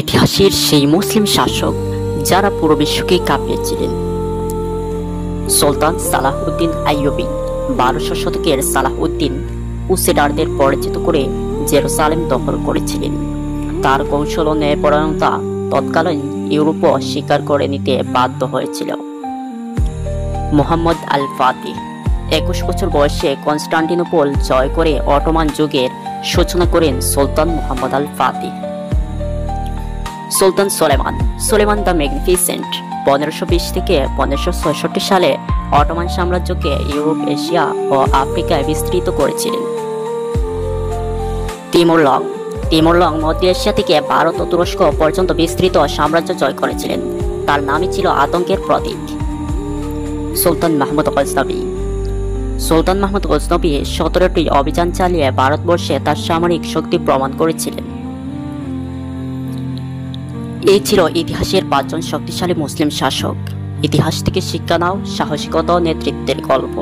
ইতিহাসের সেই মুসলিম শাসক যারা পুরো বিশ্বকে কাঁপিয়েছিলেন। সুলতান সালাহউদ্দিন আইয়ুবী 1200 শতকের সালাহউদ্দিন ক্রুসেডারদের পরাজিত করে জেরুসালেম দখল করেছিলেন। তার কৌশল ও ন্যায়পরায়ণতা তৎকালীন ইউরোপও স্বীকার করে নিতে বাধ্য হয়েছিল। মুহাম্মদ আল ফাতিহ 21 বছর বয়সে কনস্টান্টিনোপল জয় করে অটোমান যুগের সূচনা করেন সুলতান মুহাম্মদ আল ফাতিহ। সুলতান সুলেমান দ্য ম্যাগনিফিসেন্ট 1520 থেকে 1566 সালে অটোমান সাম্রাজ্যকে ইউরোপ, এশিয়া ও আফ্রিকায় বিস্তৃত করেছিলেন। তিমুর লং মধ্য এশিয়া থেকে ভারত ও তুরস্ক পর্যন্ত বিস্তৃত সাম্রাজ্য জয় করেছিলেন। তার নামই ছিল আতঙ্কের প্রতীক। সুলতান মাহমুদ গজনবী 17টি অভিযান চালিয়ে ভারতবর্ষে তার সামরিক শক্তি প্রমাণ করেছিলেন। এই ছিল ইতিহাসের 5 জন শক্তিশালী মুসলিম শাসক। ইতিহাস থেকে শিক্ষা নাও, সাহসিকতা ও নেতৃত্বের গল্প।